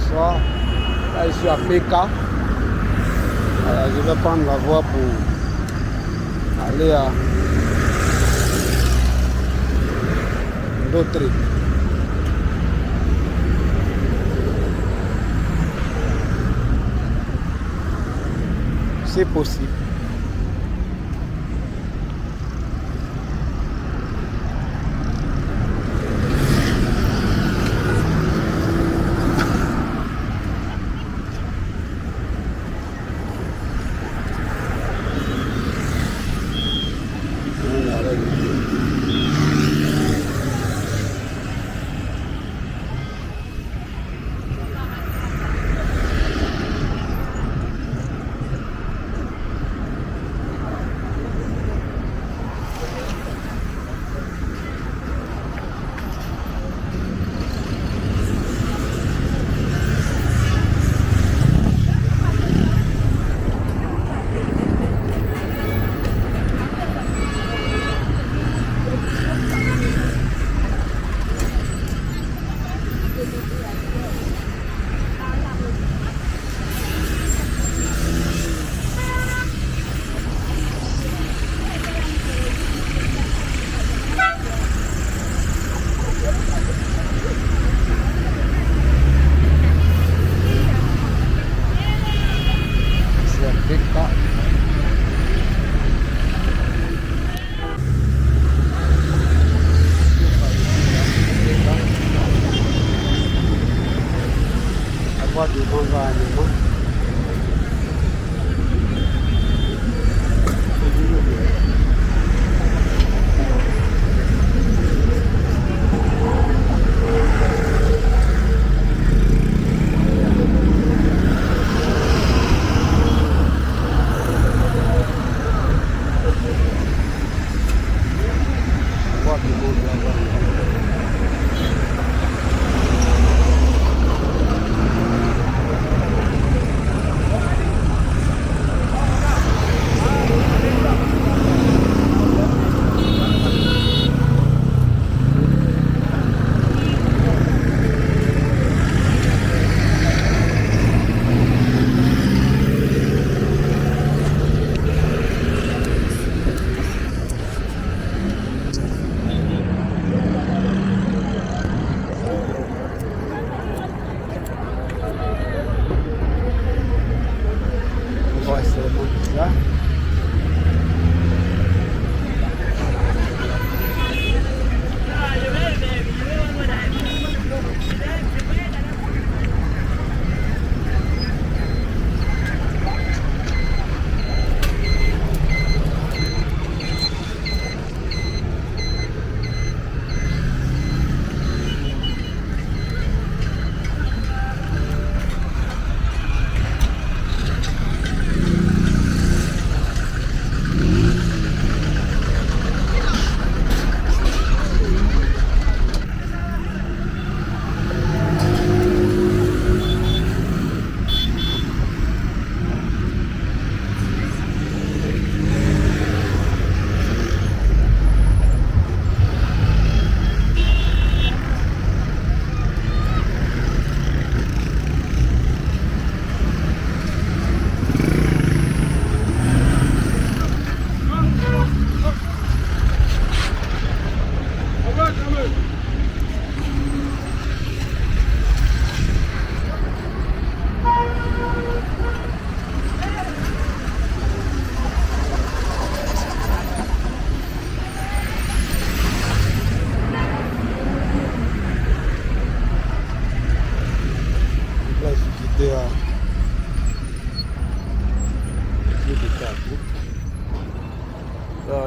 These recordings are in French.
bonsoir. Là, je suis à PK. Je vais prendre la voie pour aller à d'autres. C'est possible.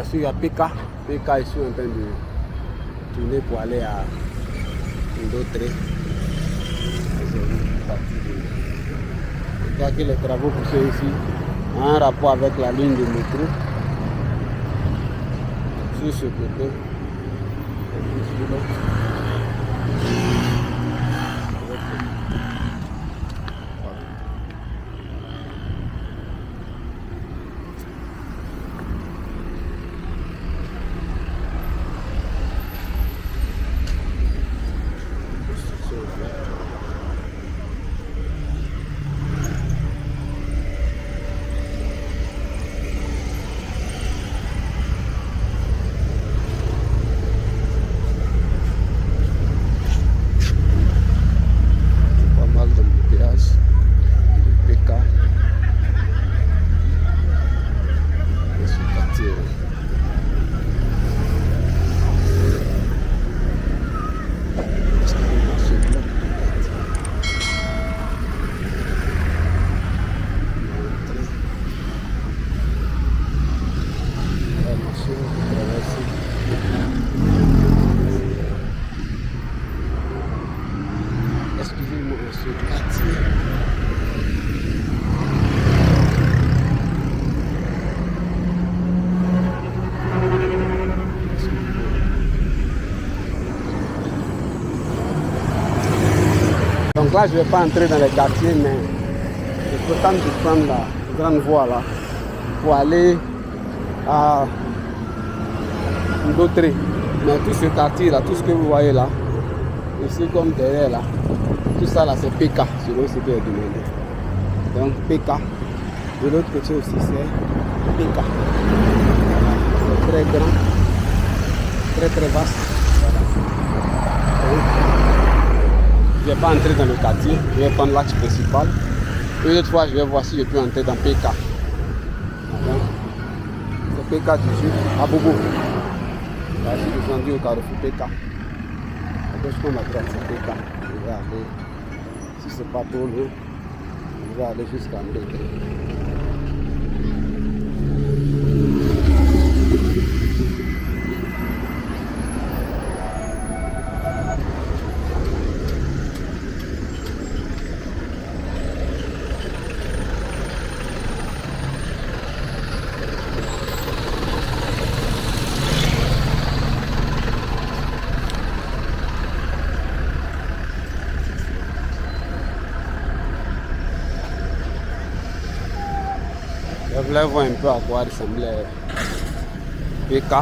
Je suis à PK. PK, je suis en train de tourner pour aller à d'autres. Je vois que les travaux poussés ici ont un rapport avec la ligne de métro. Sur ce côté. là, je ne vais pas entrer dans les quartiers, mais je peux tenter de prendre la grande voie là pour aller à Ndotré. Mais tout ce quartier là, tout ce que vous voyez là, ici comme derrière là, tout ça là c'est PK, selon ce qui est demandé. Donc PK. De l'autre côté aussi c'est PK. C'est très grand, très vaste. Voilà. Donc, je ne vais pas entrer dans le quartier, je vais prendre l'axe principal. Une autre fois, je vais voir si je peux entrer dans PK. Voilà. C'est PK du sud, à Bobo. Là, je suis descendu au carrefour PK. À gauche comme à droite, c'est PK. Je vais aller, si c'est pas trop loin, je vais aller jusqu'à Ndégré. Je voulais voir un peu à quoi ressemblait PK.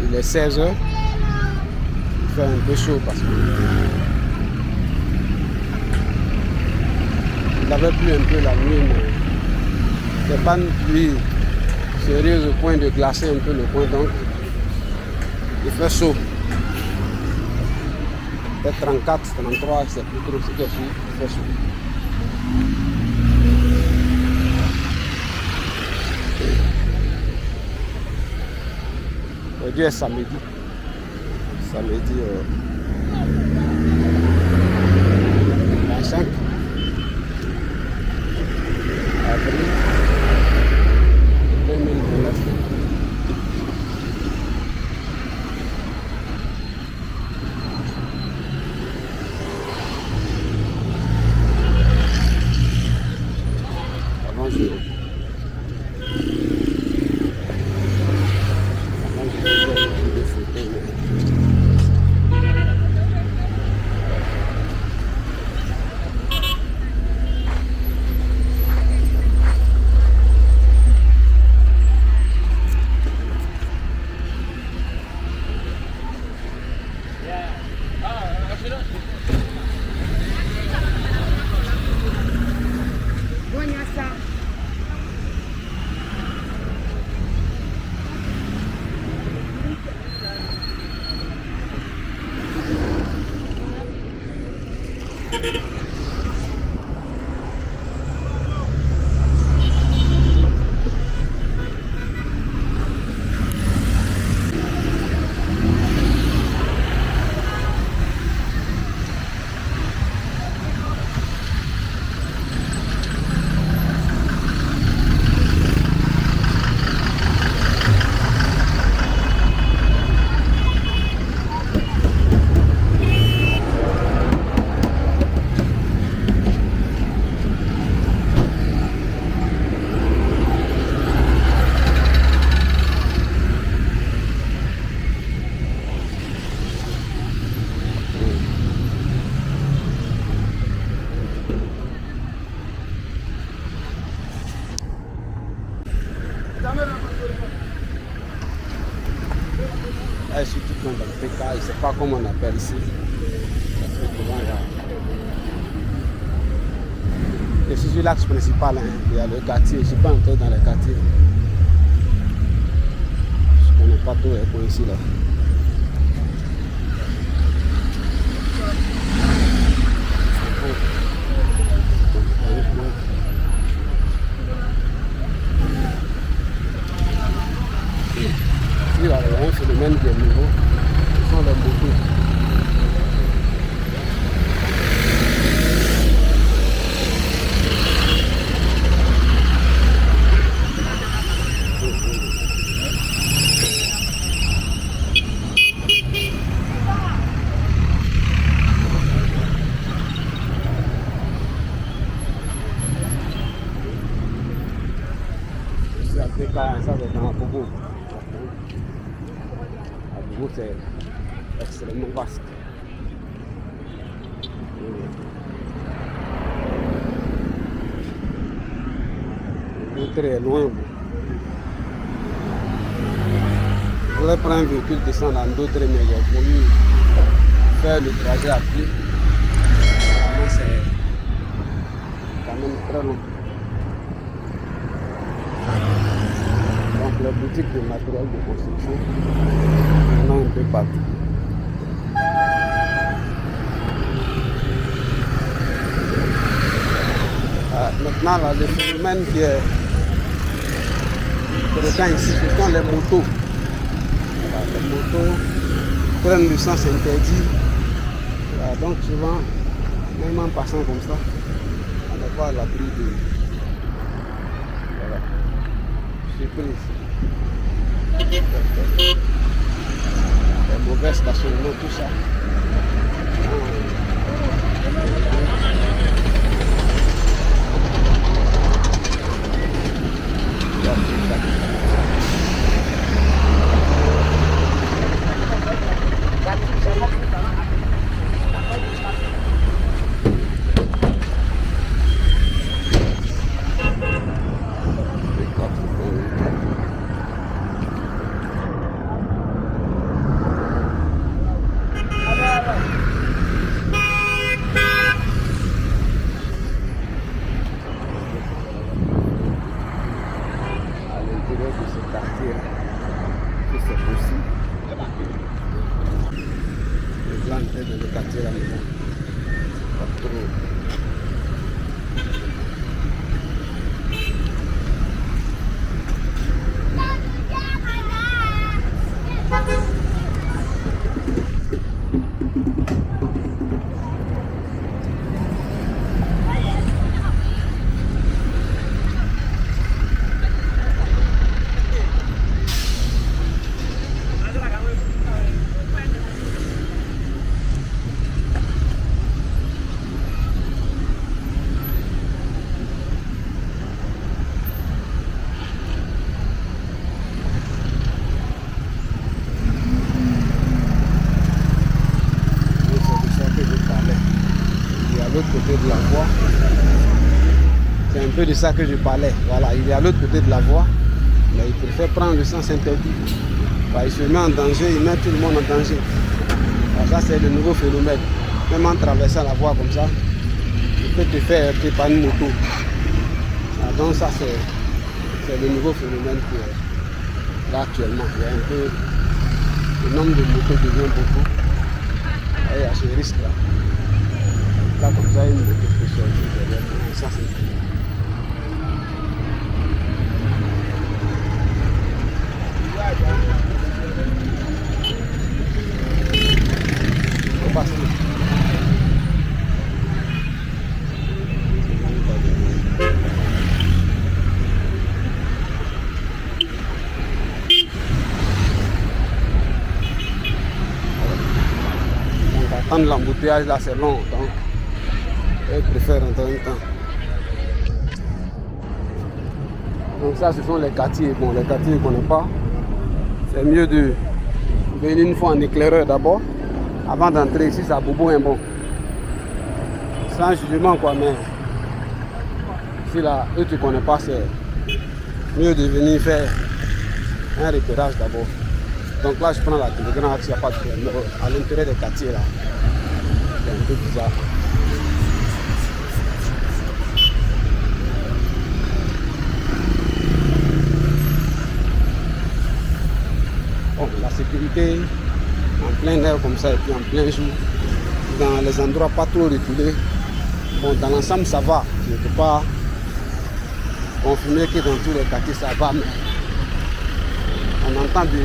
Il est 16 h. Il fait un peu chaud parce que il avait plu un peu la nuit, mais c'est pas une pluie sérieuse au point de glacer un peu le coin, donc il fait chaud. Peut-être 34, 33, c'est plus trop ce que je suis, il fait chaud. Aujourd'hui est samedi. Samedi 25 avril 2019. Avant, je surtout quand dans le PK, je ne sais pas comment on appelle ici. Je suis sur l'axe principal, hein. Il y a le quartier, je ne suis pas entré dans le quartier. Je ne connais pas tous les coins ici là. Il y a un phénomène qui est nouveau, ce sont les motos. C'est à PK, ça c'est dans Bobo. route est extrêmement vaste. Très loin. Je voulais prendre un véhicule, descendre dans d'autres, mais j'ai voulu faire le trajet à pied. Vraiment, c'est quand même très long. Donc, les boutiques de matériel de construction, il y en a un peu partout. Maintenant, là, le phénomène qui est présent ici, ce sont les motos. Voilà, les motos prennent le sens interdit. Voilà, donc souvent, même en passant comme ça, on n'est pas à l'abri de voilà, surprise. Les mauvais stationnements, tout ça. Côté de la voie, c'est un peu de ça que je parlais. Voilà, il est à l'autre côté de la voie, mais il préfère prendre le sens interdit. Il se met en danger, il met tout le monde en danger. Alors ça, c'est le nouveau phénomène. Même en traversant la voie comme ça, il peut te faire heurter par une moto. Alors donc ça, c'est le nouveau phénomène qui est là actuellement. Il y a un peu, le nombre de motos devient beaucoup. Et il y a ce risque là. Là, comme ça, une moto peut sortir derrière. Ça, c'est fini. On passe. Donc, attendre l'embouteillage là, c'est long. Donc, je préfère rentrer un temps. Donc ça, ce sont les quartiers. Bon, les quartiers, je ne connais pas. C'est mieux de venir une fois en éclaireur d'abord. Avant d'entrer ici, ça bobo un bon. Sans jugement quoi, mais si là, eux tu ne connais pas, c'est mieux de venir faire un repérage d'abord. Donc là, je prends la télégramme, il n'y a pas de problème. À l'intérieur des quartiers là, c'est un peu bizarre. Bon, la sécurité en plein air comme ça et puis en plein jour, dans les endroits pas trop reculés, bon, dans l'ensemble ça va. Je ne peux pas confirmer que dans tous les quartiers ça va, mais on entend de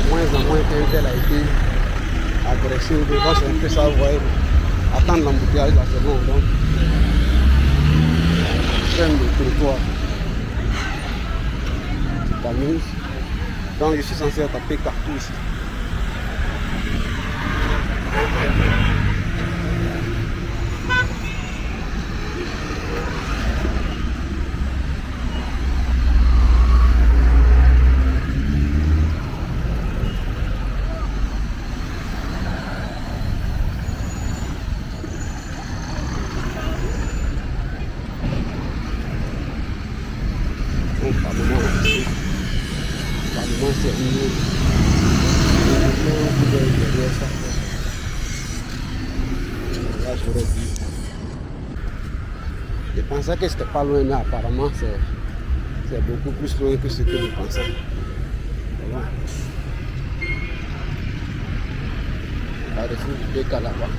moins en moins qu'un tel a été agressé. Devant, c'est un peu ça, vous voyez. Attendre l'embouteillage là, c'est bon. Donc, j'aime le trottoir. Tu t'amuses. Donc je suis censé taper partout ici. Moi, c'est mieux. Derrière ça. Là, j'aurais dit. Je pensais que c'était pas loin, mais apparemment, c'est beaucoup plus loin que ce que je pensais. Voilà. Carrefour du Beka là-bas.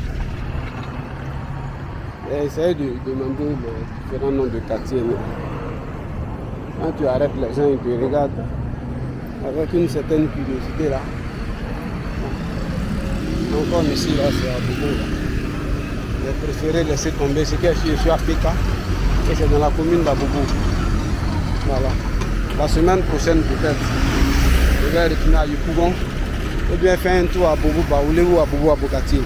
J'ai essayé de demander les différents noms de quartiers. Quand tu arrêtes les gens, ils te regardent avec une certaine curiosité là. Encore ici, là, c'est à Boubou. J'ai préféré laisser tomber ce que je suis à Péka. Et c'est dans la commune d'Aboubou. Voilà. La semaine prochaine, peut-être, je vais retourner à Yopougon. Ou bien faire un tour à Boubou Baoulé ou à Boubou à Bokati.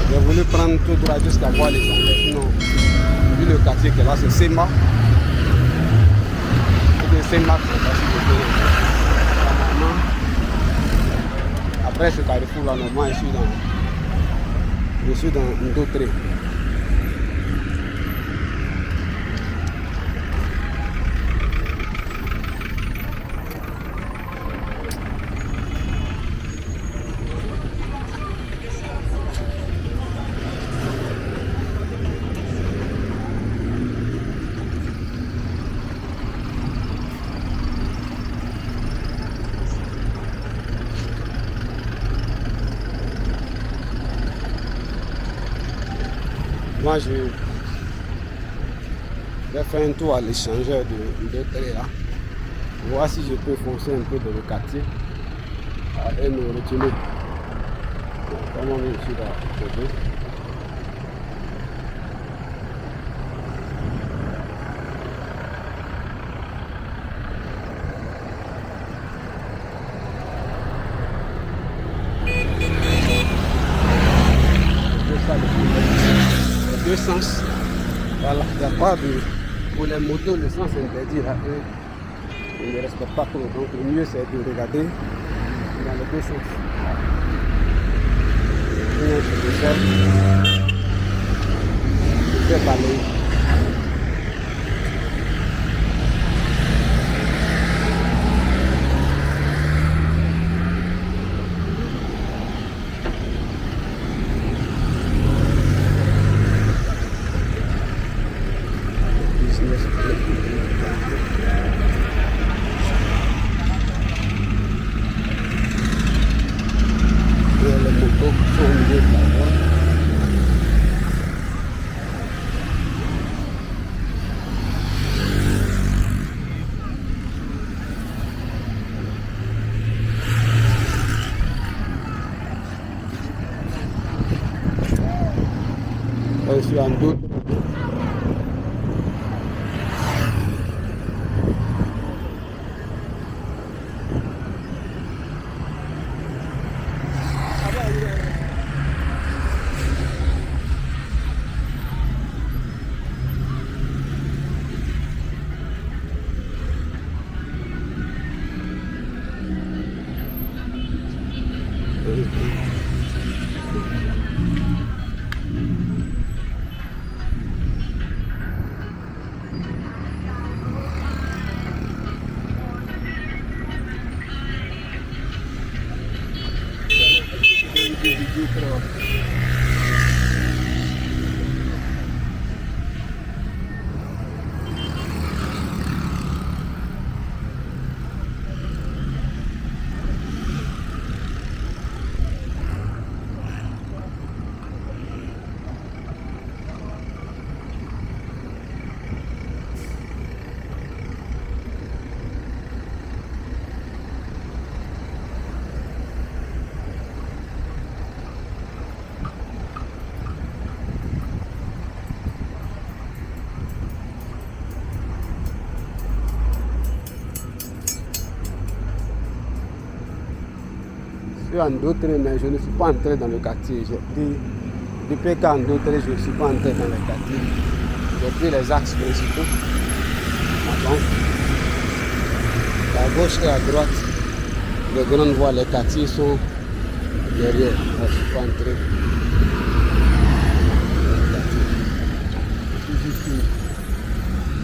J'ai voulu prendre tout droit jusqu'à voir les Anglais. Sinon, vu le quartier qui est là, c'est Sema. C'est Sema, c'est facile de faire. Après ce carrefour là, normalement, je suis dans Ndotré. Moi, je vais faire un tour à l'échangeur de Télé là. Voir si je peux foncer un peu dans le quartier et me retourner. Comment je suis là. Deux sens. Voilà, il n'y a pas de. Pour les motos, le sens interdit là. Ils ne respectent pas trop. Donc le mieux c'est de regarder dans les deux sens. Je fais balayer. Je suis en doute. suis en d'autres, mais je ne suis pas entré dans le quartier. J'ai pris du PK en d'autres, je ne suis pas entré dans le quartier. J'ai pris les axes principaux. Donc, à gauche et à droite, les grandes voies, les quartiers sont derrière. Je ne suis pas entré.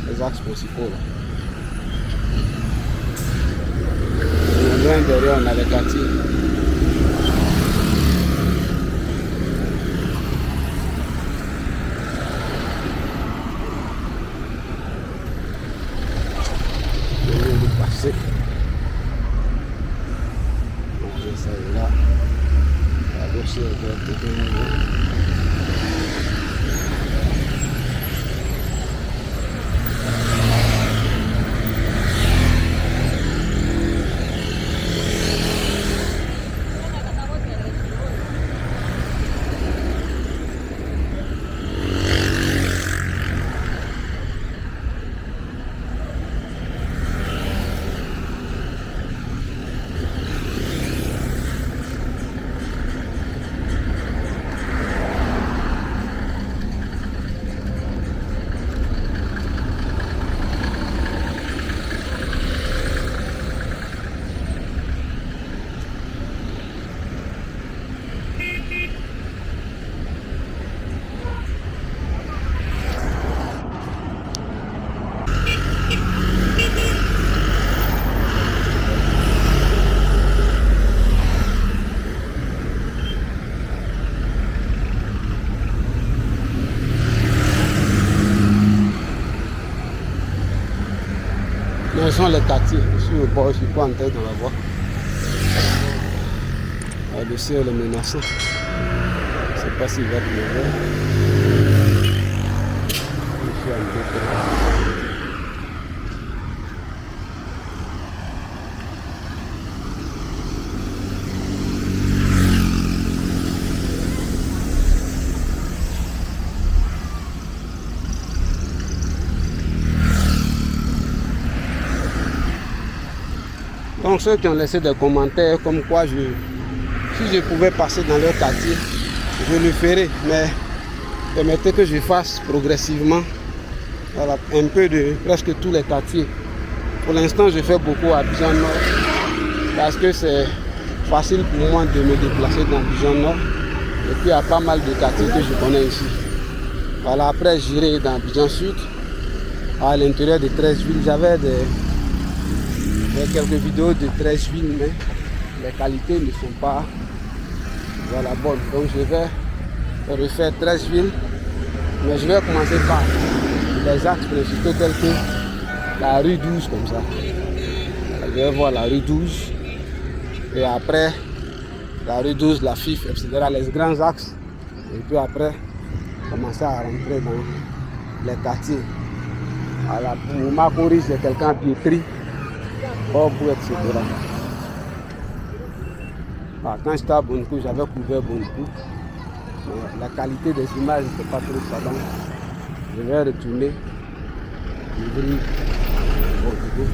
Les axes principaux là. Loin derrière on a les quartiers. Je viens de passer. Ça est là. À gauche et à droite. Ce sont les quartiers. Je suis au bord, je ne suis pas entré dans la voie. Le ciel est menaçant. Je ne sais pas s'il va pleuvoir. Je suis en train. Donc ceux qui ont laissé des commentaires comme quoi si je pouvais passer dans leur quartier, je le ferais. Mais permettez que je fasse progressivement voilà, un peu de presque tous les quartiers. Pour l'instant, je fais beaucoup à Abidjan Nord parce que c'est facile pour moi de me déplacer dans Abidjan Nord. Et puis il y a pas mal de quartiers que je connais ici. Voilà, après j'irai dans Abidjan Sud, à l'intérieur de 13 villes. J'avais quelques vidéos de 13 villes, mais les qualités ne sont pas voilà, bonnes. Donc je vais refaire 13 villes, mais je vais commencer par les axes principaux tels que la rue 12 comme ça. Je vais voir la rue 12 et après la rue 12, la FIF, etc. Les grands axes. Et puis après commencer à rentrer dans les quartiers. Voilà, pour Macoris, c'est quelqu'un à Pietri. Etc. Quand j'étais à Bonnekou, j'avais couvert Bonnekou. La qualité des images n'était pas trop ça. Donc, je vais retourner ouvrir Bonnekou.